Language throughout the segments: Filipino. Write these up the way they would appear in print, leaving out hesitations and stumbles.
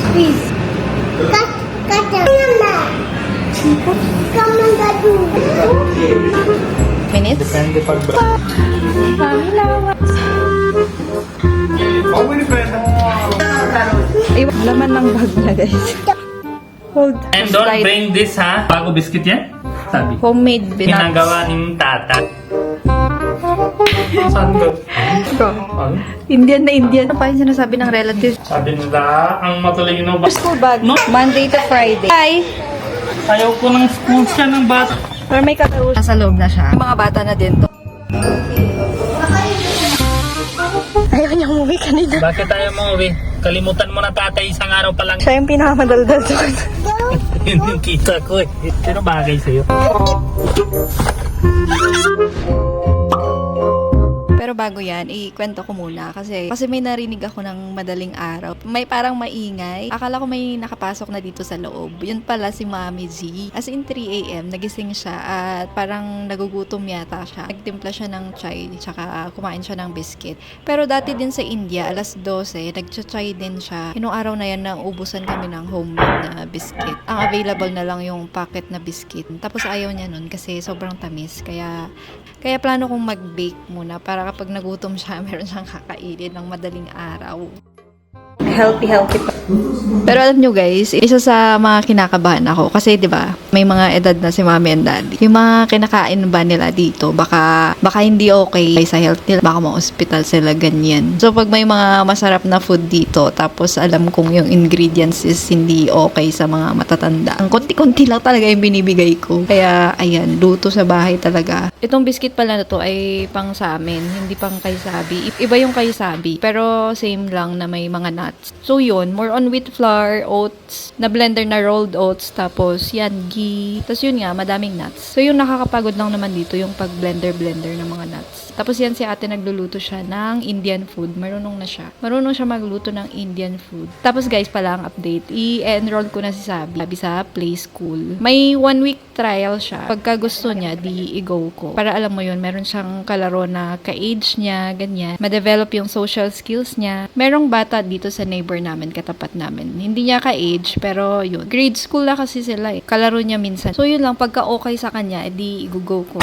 Squeeze. Cut. Minutes? Depende pag ba. Ay, laman ng bag niya, guys. Hold. And don't Slide. bring this, ha? Bago biscuit yan? Sabi. Homemade peanuts. Ginagawa ng tata. Saan ba? Ano? Indian na Indian. Ano pa yung sinasabi ng relatives? Sabi nila, ang matalino ba? School bag. No? Monday to Friday. Hi! Ayaw ko ng school siya ng bata. Pero may kakausap. Nasa loob na siya. Yung mga bata na din to. Ayaw niya umuwi kanina. Bakit tayo mo, uwi? Kalimutan mo na tatay, isang araw pa lang. Siya yung pinakamadaldal doon. Yun yung kita ko eh. Pero bagay sa'yo. Pero bago yan, ikwento ko muna kasi may narinig ako ng madaling araw. May parang maingay. Akala ko may nakapasok na dito sa loob. Yun pala si Mami G. As in 3 a.m. nagising siya at parang nagugutom yata siya. Nagtimpla siya ng chai tsaka kumain siya ng biscuit. Pero dati din sa India, alas 12, nagcha-chai din siya. Inong araw na yan na ubusan kami ng homemade na biscuit. Ang available na lang yung packet na biscuit. Tapos ayaw niya nun kasi sobrang tamis. Kaya plano kong mag-bake muna para kapag nagutom siya, meron siyang kakainin ng madaling araw. Healthy pa. Pero alam nyo guys, isa sa mga kinakabahan ako kasi 'di ba, may mga edad na si Mommy and Daddy. Yung mga kinakain ba nila dito, baka hindi okay sa health nila, baka ma-hospital sila ganyan. So pag may mga masarap na food dito, tapos alam kong yung ingredients is hindi okay sa mga matatanda. Ang konti-konti lang talaga yung binibigay ko. Kaya ayan, luto sa bahay talaga. Itong biscuit pala na to ay pang sa amin, hindi pang kay Sabi. Iba yung kay Sabi, pero same lang na may mga nuts. So yun, more on wheat flour, oats, na blender na rolled oats, tapos yan, ghee. Tapos yun nga, madaming nuts. So yung nakakapagod lang naman dito, yung pag-blender ng mga nuts. Tapos yan si ate nagluluto siya ng Indian food. Marunong na siya. Marunong siya magluto ng Indian food. Tapos guys, pala ang update, i-enroll ko na si Sabi sa play school. May 1 week trial siya. Pagka gusto niya, di i-go ko. Para alam mo yun, meron siyang kalaro na ka-age niya, ganyan. Ma-develop yung social skills niya. Merong bata dito sa neighbor namin, katapat namin. Hindi niya ka-age, pero yun. Grade school na kasi sila eh. Kalaro niya minsan. So yun lang, pagka okay sa kanya, edi i-go ko.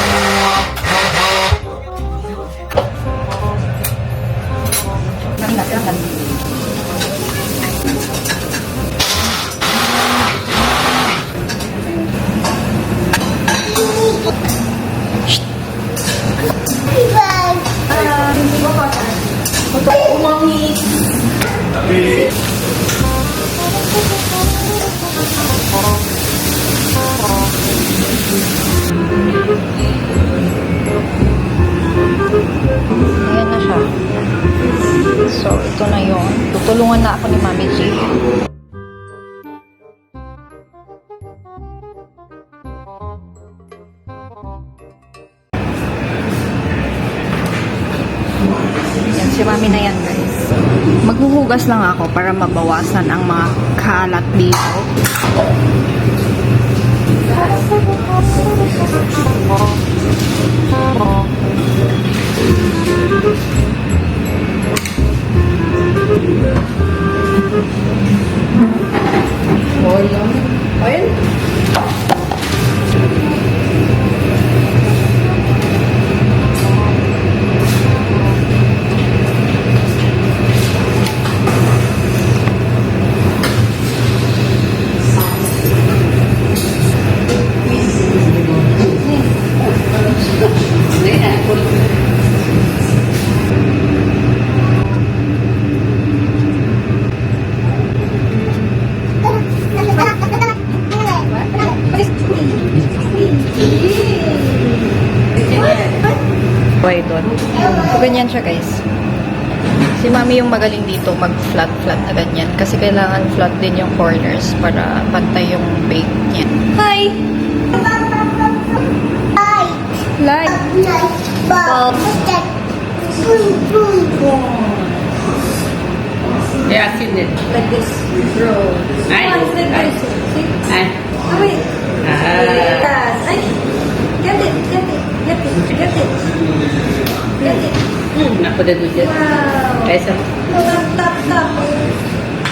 Ayan na siya. So, ito na yun. Tutulungan na ako ni Mami G. Yan, si Mami na yan, guys. Maghuhugas lang ako para mabawasan ang mga kalat dito. Oil? Doon. So, ganyan siya, guys. Si Mami yung magaling dito mag-flat na ganyan. Kasi kailangan flat din yung corners para pantay yung bake niya. Hi! Light! Bulb! Yeah, I've seen it. Like this. Roll. Ay! Ay! Ay! Wait. Ah! Ay! Get it! Get it! Get it! Get it! Get it! Aku dah tujuh. Kaisa. Like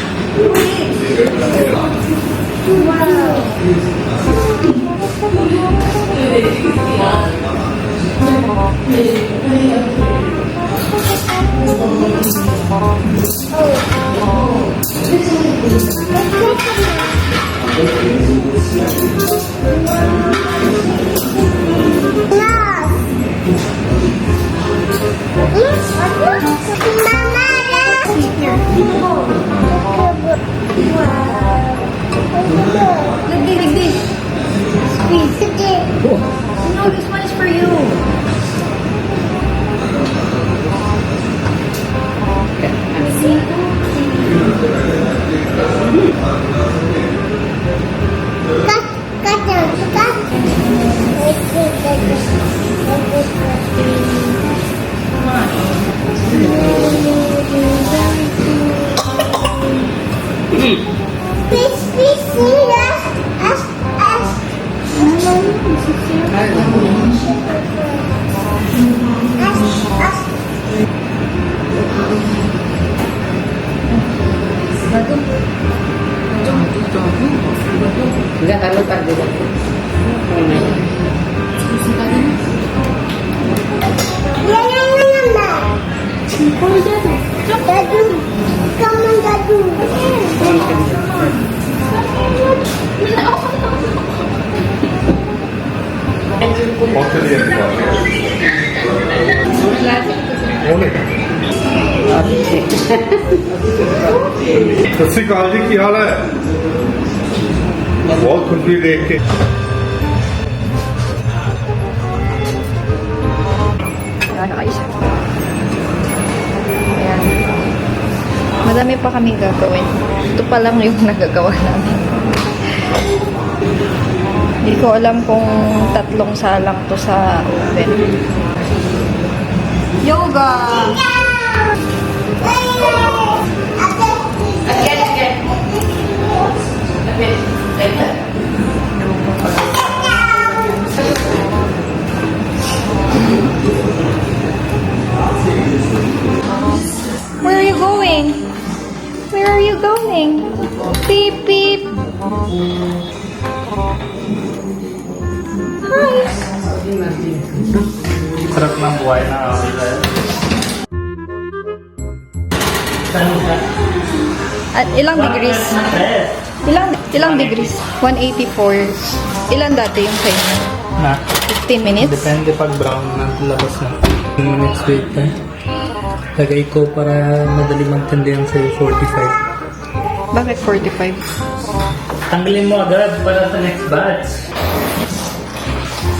this. No, this one is for you. Enggak terlalu tadi. सत श्री अकाल जी की हाल है बहुत खुशी देख के Ayan. Madami pa kami gagawin. Ito pa lang yung nagagawa namin. Hindi ko alam kung 3 salang to sa oven. Yoga! Where are you going? Where are you going? Beep, beep. Hi. Sarap ng buhay na At ilang degrees? Ilang degrees? 184. Ilan dati yung sa inyo? Na, 15 minutes? depende pag brown na labas na. 10 minutes wait time. Lagay ko para madali magtindihan sa'yo 45. Bakit 45? Tanggalin mo agad para sa next batch.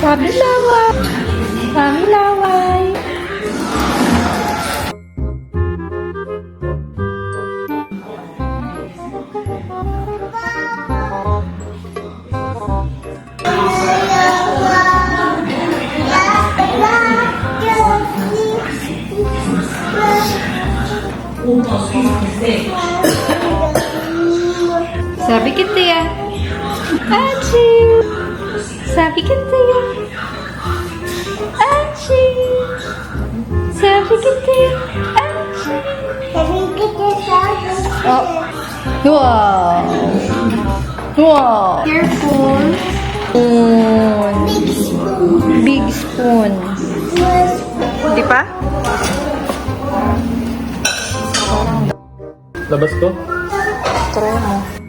Sabi laway. Sabi laway. Sabi kita ya. Achoo. Sabi kita ya. Achoo. Sabi kita ya. Achoo. Oh. Wow. Wow. Careful. Spoon. Big spoon. Di pa? Labas ko? Try mo.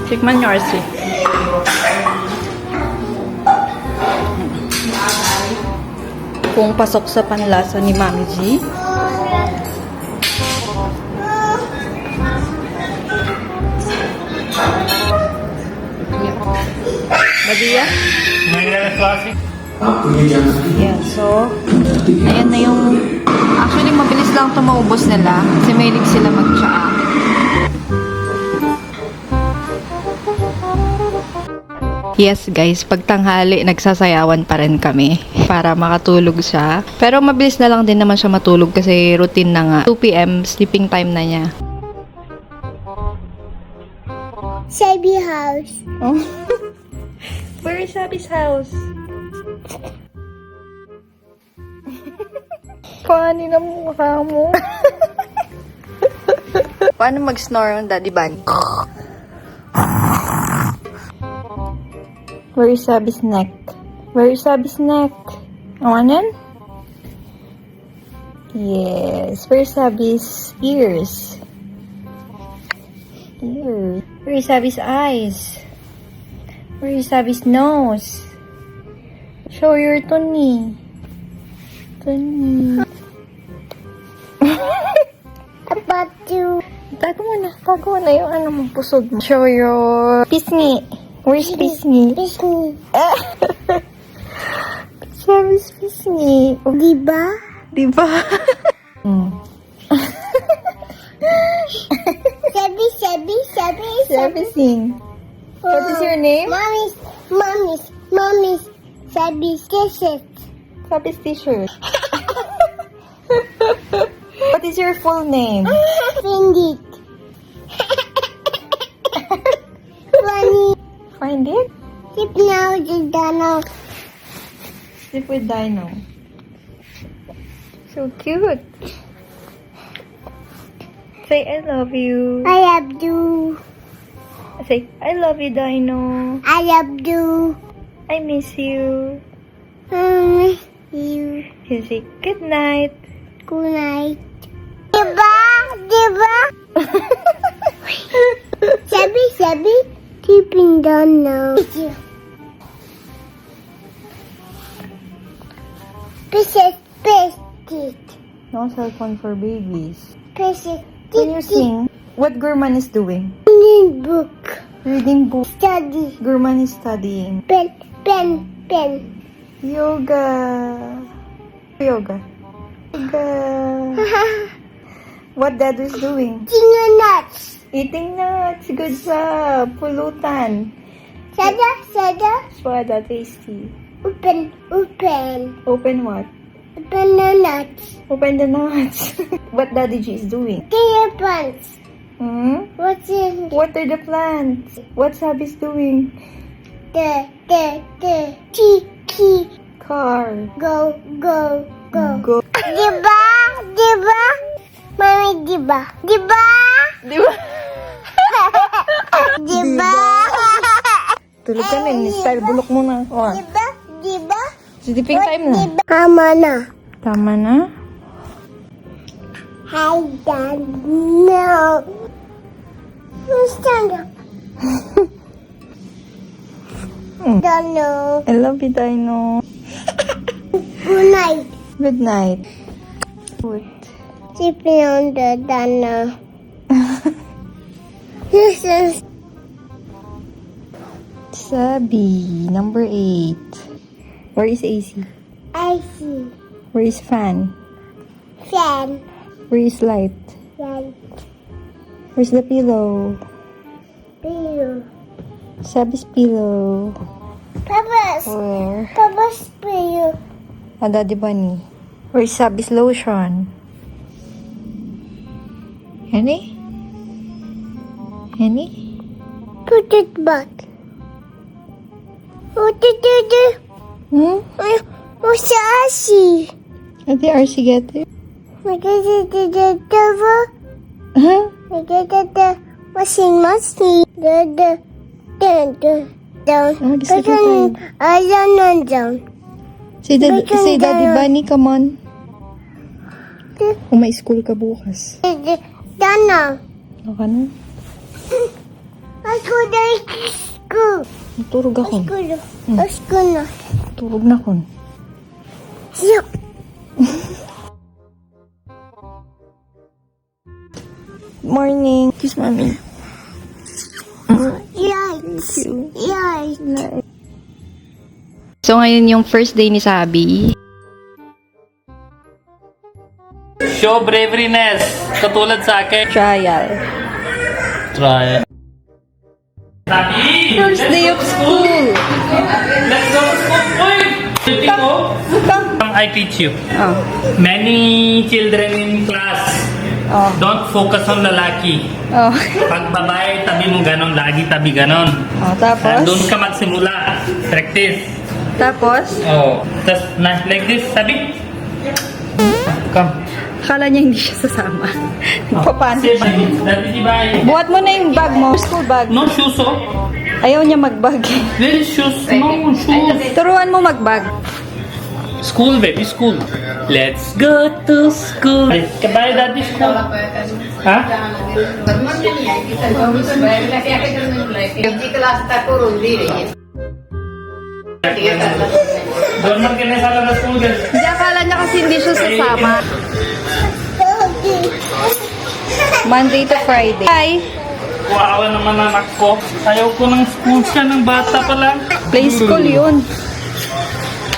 Tikman nyo, RC. Kung pasok sa panlasa ni Mami G. Madia? Yeah, so, ayan na yung, actually mabilis lang ito maubos nila kasi mahilig sila mag-tsaa. Yes guys, pag tanghali, nagsasayawan pa rin kami para makatulog siya. Pero mabilis na lang din naman siya matulog kasi routine na nga. 2 p.m. sleeping time na niya. Shabby house. Oh. Where is Abby's house? Paano na mukha mo? Paano mag-snore ang Daddy Bunny? Where is Abby's neck? Where is Abby's neck? Awanan? Yes. Where is Abby's ears? Ears. Where is Abby's eyes? Where is Abby's nose? Show your tummy. Tummy. About you. Tago mo na yung ano mo, pusod mo. Show your pisngi. Where's pisngi? Disney. Where's pisngi? Diba? Diba? Shabby. Sing. What is your name? Mommy's. Shabby's kisses. Sabi's t-shirt. What is your full name? Find it. Funny. Find it? Keep now the Donald. Sleep with Dino. So cute. Say, I love you. I love you. Say, I love you, Dino. I love you. I miss you. You. You say, good night. Good night. Diba? Shabby. Keeping down now. Pieces. No cell phone for babies. Pieces. Can you sing? What Gurman is doing? Reading book. Reading book. Study. Gurman is studying. Pen. Yoga. Yoga. What Dad is doing? Tinga nuts. Eating nuts. Good job. Pulutan. Sada. Swada. Tasty. Open. Open what? Open the nuts. Open the nuts. What Daddy G is doing? Clear plants. Hmm? What's in Water the plants. What Sabi's doing? the key. Car. Go. Go. Diba? Mommy, diba? Di ba? Diba? Tulog ka na. Style bulok mo na. Oh. Diba? Sleeping time na. Tama na. Tama na? I don't know. Stand up. Don't know. I love you, Dino. Good night. Good night. Good. Sleeping on the dana. This is Sabi, number 8. Where is AC? icy. Where is fan? Fan. Where is light? Fan. Where's the pillow? Pillow. Sabi's pillow. Papa's. Where? Papa's pillow. Ah, Daddy Bunny. Where's Sabi's lotion? Henny? Put it back. What did you do? Hmm? What's the icy? What did RC get it? We get it to the devil. Huh? We get it the machine. The down. Oh, gusto ko tayo. Down. Say Bacon Daddy down. Bunny, come on. Kung may school ka bukas. Down now. Ano ka na? I go to school. Turog ako. School na. Turog na ko. Yup. Morning. Kiss mommy. Yes. Thank you. Yes. So, ngayon yung first day ni Sabi. Show braveryness. Katulad sa akin. Trial. Try. Sabi! First day of school. Let's go to school. Uy! Tuti ko. I teach you. Oh. Many children in class Oh. don't focus on lalaki. Oh. Pag babae, tabi mo ganon. Lagi tabi ganon. Oh, tapos? Doon ka magsimula. Practice. Tapos? Oh. Tapos, like this, sabi. Come. Akala niya hindi siya sasama. Paano? Sit, sabi. Sabi, di ba? Buhat mo na yung bag mo. School bag. No shoes, oh. Ayaw niya magbag. There is shoes. No shoes. Turuan mo magbag. School, baby, school. Let's go to school. Ay, kabay dati school. Ha? Class तक को रोंदी रही है Dorman ka na sa labas school, guys. Hindi, akala niya kasi hindi siya sasama. Monday to Friday. Hi! Wawa naman anak ko. Ayaw ko ng school siya ng bata pa lang. Play school yun.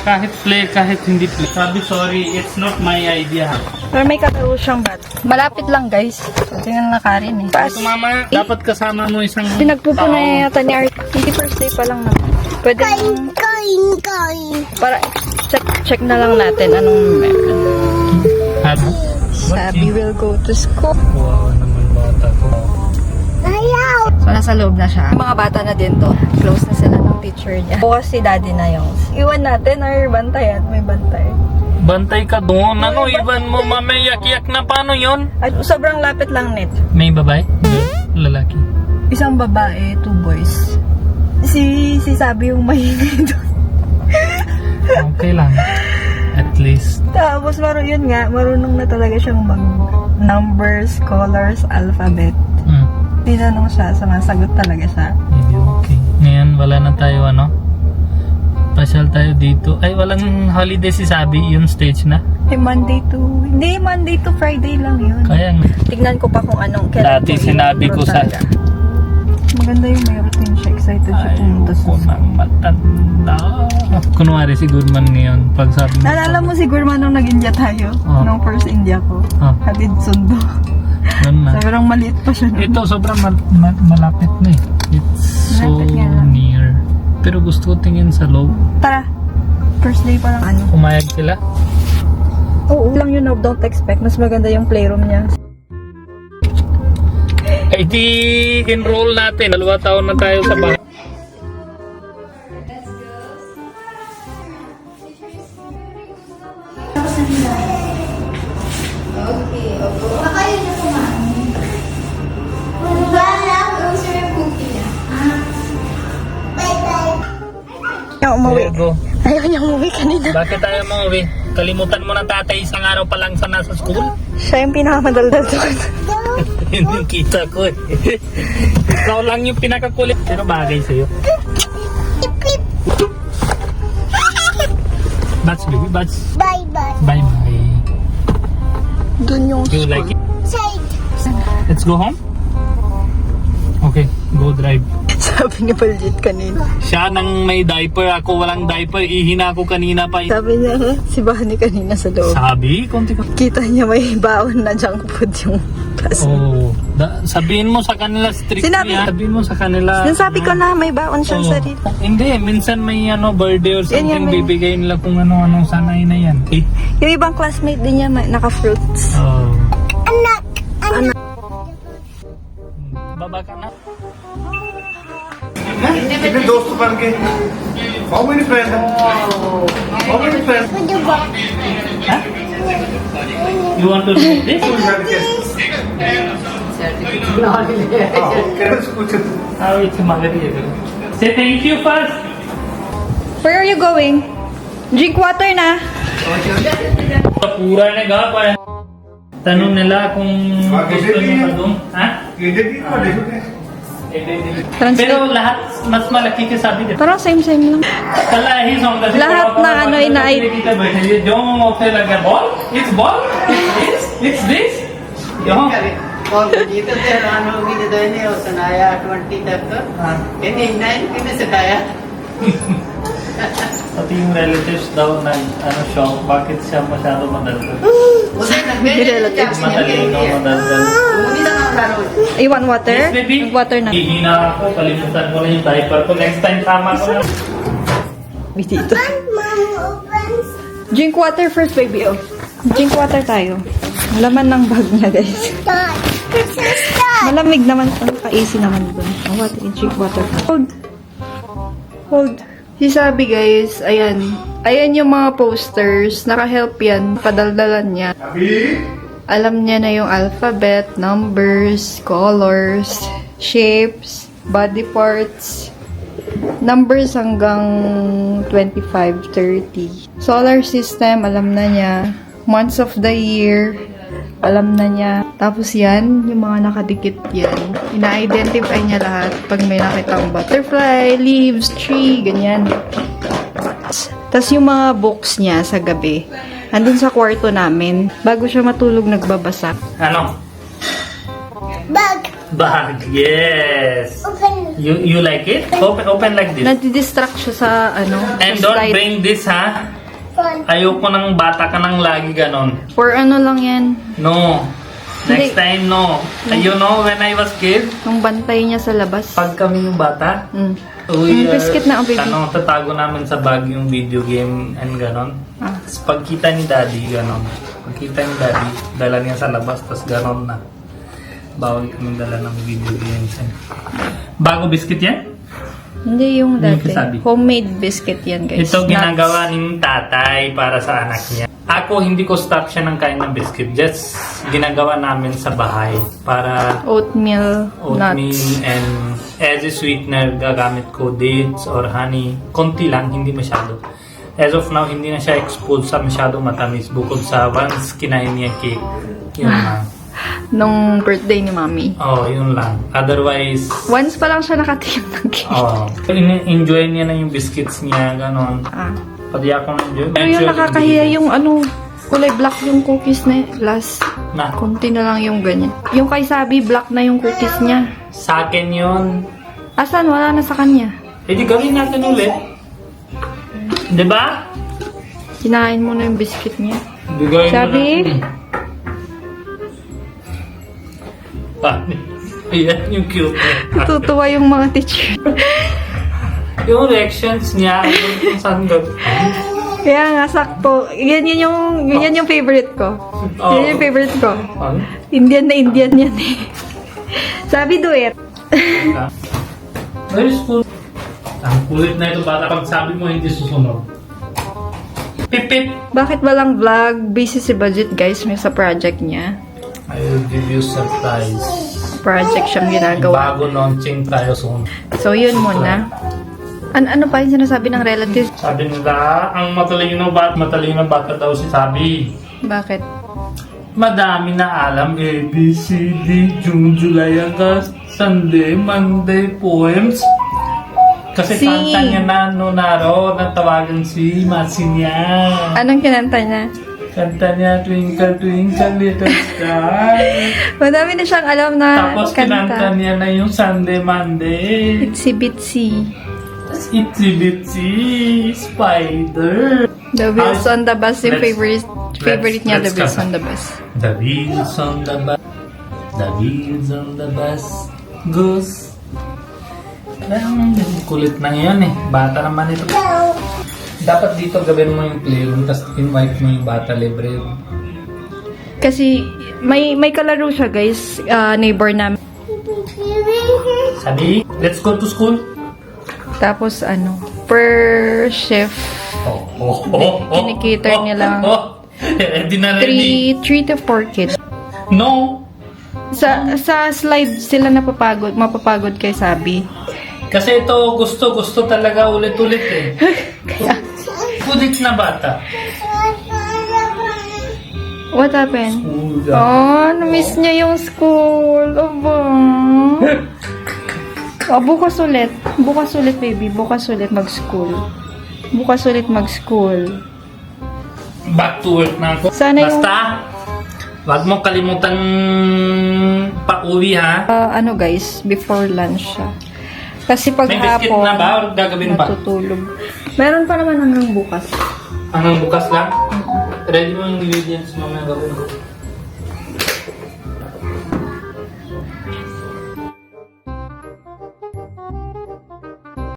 Kahit play, kahit hindi play. Sabi, sorry, it's not my idea. Pero may kalaro siyang bat. Malapit lang, guys. Tingnan na Karin eh. Pass. Ito, mama, dapat kasama mo isang... Pinagpupunay yata ni Art. Hindi first day pa lang naman. Pwede Kain, kain, kain. para check na lang natin anong meron. Ano? Sabi will go to school. Wawa naman bata ko. Ayaw. So, nasa loob na siya. Mga bata na din to. Close na sila ng teacher niya. Bukas si daddy na yung iwan natin or bantay at may bantay. Bantay ka doon. Ano, iban mo, mama, yak-yak na paano yon? At sobrang lapit lang net. May babae? Lalaki. Isang babae, 2 boys. Si Sabi yung mahingi doon. Okay lang. At least. Tapos marunong na talaga siyang mag numbers, colors, alphabet. Tinanong siya, sumasagot talaga siya. Maybe okay. Ngayon, wala na tayo, ano? Pasyal tayo dito. Ay, walang holiday si Sabi. Yung stage na. Monday to Friday lang yun. Kaya nga. Tignan ko pa kung anong kailan Dati ko sinabi ko sa... talaga. Maganda yung may routine siya. Excited siya pumunta sa Ayoko nang matanda. Kunwari si Goodman ngayon. Pag sabi mo... Naalala mo siguro man nung nag-India tayo? Oh. Nung first India ko. Oh. Hatid sundo. Doon na. Sobrang maliit pa siya. nun. Ito, sobrang malapit na eh. It's so Malapit nga lang. near. Pero gusto ko tingin sa loob. Tara. First day pa lang. Ano? Pumayag sila. Oo. Lang yun, don't expect. Mas maganda yung playroom niya. Ay di enroll natin. 2 taon na tayo sa bahay. Ayaw umuwi. There you go. Ayaw niya umuwi kanina. Bakit tayo umuwi? Kalimutan mo na tatay isang araw pa lang sa nasa school? Siya yung pinakamadaldal doon. Yun yung kita ko eh. Ikaw lang yung pinakakulit. Pero bagay sa'yo. Bats baby, bats. Bye, bye. Bye bye. Doon yung Do you like it? Side. Let's go home? Okay, go drive. sabi ni Baljit kanina. Siya nang may diaper, ako walang diaper. Ihina ko kanina pa. Sabi niya, si Bahani kanina sa loob. Sabi, konti ko. Kita niya may baon na junk food yung class. Oh, sabihin mo sa kanila strict Sinabi- Sabihin mo sa kanila. Sinasabi ko na may baon siyang Oh. sarili. Hindi, minsan may birthday or Yan, something, may- bibigay nila kung ano-ano sanay na yan. Eh. Yung ibang classmate din niya naka-fruits. Oh. Anak. Baba ka na. कितने दोस्त बन गए how many friends how many friends Huh? You want to do this? Oh, it's Magadi. Say thank you first. Where are you going? Drink water na. Pura na ga pa. Tanong nila kung gusto nyo pa doon. Ha? Pero lahat mas malaki ka sabi din. Parang same-same lang. Kala he's on the Lahat na ano ina-ID. Yung okay lang ball? It's ball? It's this? Yung और जीते थे रानो भी दे देने और सुनाया 20 तक तो कहते 9 कितने सिखाया Pati yung relatives daw shock. Bakit siya masyado madaldal? Relatives niya. Matalino, madaldal. You want water? Yes, baby. Water na. Hihina ako. Kalimutan ko na yung diaper ko. Next time, tama ko na. Dito. Mom opens. Drink water first, baby. Oh. Drink water tayo. Laman ng bag niya, guys. Dad. Princess Dad. Malamig naman. Naka-AC naman doon. Oh, water. Drink water. Hold. Hold. Si Sabi, guys, ayan. Ayan yung mga posters. Naka-help yan. Padaldalan niya. Alam niya na yung alphabet, numbers, colors, shapes, body parts, numbers hanggang 25, 30. Solar system, alam na niya. Months of the year, alam na niya. Tapos yan, yung mga nakadikit yan. Ina-identify niya lahat pag may nakitang butterfly, leaves, tree, ganyan. Tapos yung mga books niya sa gabi, andun sa kwarto namin. Bago siya matulog, nagbabasa. Ano? Bag. Bag. Yes. Open. You like it? Open like this. Nadidistract siya sa And sa don't slide. bring this, ha? Fun. Ayoko ng bata ka nang lagi ganon. For lang yan. No. Next Hindi. time, no. You know, when I was kid, Yung bantay niya sa labas. pag kami yung bata, Mm. we biscuit na ang baby. tatago namin sa bag yung video game and ganon. Ah. Tapos pagkita ni daddy, ganon. Pagkita ni daddy, dala niya sa labas, tapos ganon na. Bawal kaming dala ng video games. Bago biscuit yan? Hindi yung Hindi dati. kasabi. Homemade biscuit yan, guys. Ito Nuts. ginagawa ni tatay para sa anak niya. Ako, hindi ko stop siya ng kain ng biscuit. Just ginagawa namin sa bahay para Oatmeal, oatmeal nuts. and as a sweetener, gagamit ko dates or honey. Konti lang, hindi masyado. As of now, hindi na siya exposed sa masyado matamis bukod sa once kinain niya cake. Yun lang. Nung birthday ni Mami. Oh, yun lang. Otherwise, Once pa lang siya nakatikim ng cake. oh, enjoy niya na yung biscuits niya, ganon. Ah. Pati ako na-enjoy. Pero yung nakakahiya yung kulay black yung cookies na last. Na, Konti na lang yung ganyan. Yung kay Sabi, black na yung cookies niya. sa akin yun. Asan? Wala na sa kanya. Eh di gawin natin ulit. Diba? Kinain mo na yung biscuit niya. Bigay mo Sabi? Ayan yung cute. Tutuwa yung mga teacher. Yung reactions niya, kung saan gawin. Kaya nga, sakto. Yan yung favorite ko. Oh. Yan yung favorite ko. Ano? Indian na Indian yan eh. Sabi duet. Very cool. Ang kulit na ito bata pag sabi mo hindi susunod. Pip-pip! Bakit walang vlog? Busy si Budget, guys. May sa project niya. I will give you surprise. Project siyang ginagawa. Bago launching tayo soon. So, yun muna. Ano pa yung sinasabi ng relatives? Sabi nila, ang matalino bata daw si Sabi. Bakit? Madami na alam, A, B, C, D, June, July, August, Sunday, Monday, poems. Kasi Si- kanta niya na natawagan si Masi niya. Anong kinanta niya? Kanta niya, Twinkle, Twinkle, Little Star. Madami na siyang alam na Tapos kinanta kanta. niya na yung Sunday, Monday. Itsy Bitsy. Itsy Bitsy Spider. The Wheels on the Bus yung Let's- favorite niya, The let's Wheels kanta. on the Bus. The wheels on the bus, the wheels on the bus goes. Kulit na ngayon eh. Bata naman ito. Dapat dito gawin mo yung playroom, tapos invite mo yung bata libre. Kasi may kalaro siya, guys. Neighbor namin. Sabi, let's go to school. Tapos per shift, Kinikater niya lang. Ready na ready. 3 to 4 kids. No. Sa slide sila mapapagod kay Sabi. Kasi ito gusto talaga ulit-ulit eh. Kulit na bata. What happened? School. Oh, na-miss niya yung school. Aba. Oh, bukas ulit. Bukas ulit, baby. Bukas ulit mag-school. Bukas ulit mag-school. Back to work na ako. Sana yung- Basta, wag mo kalimutan pa-uwi ha. Guys, before lunch siya. Kasi pag May biscuit hapon, na ba or gagawin pa? natutulog. Meron pa naman hanggang bukas. Hanggang bukas lang? Ready mo yung ingredients mamaya gawin ko.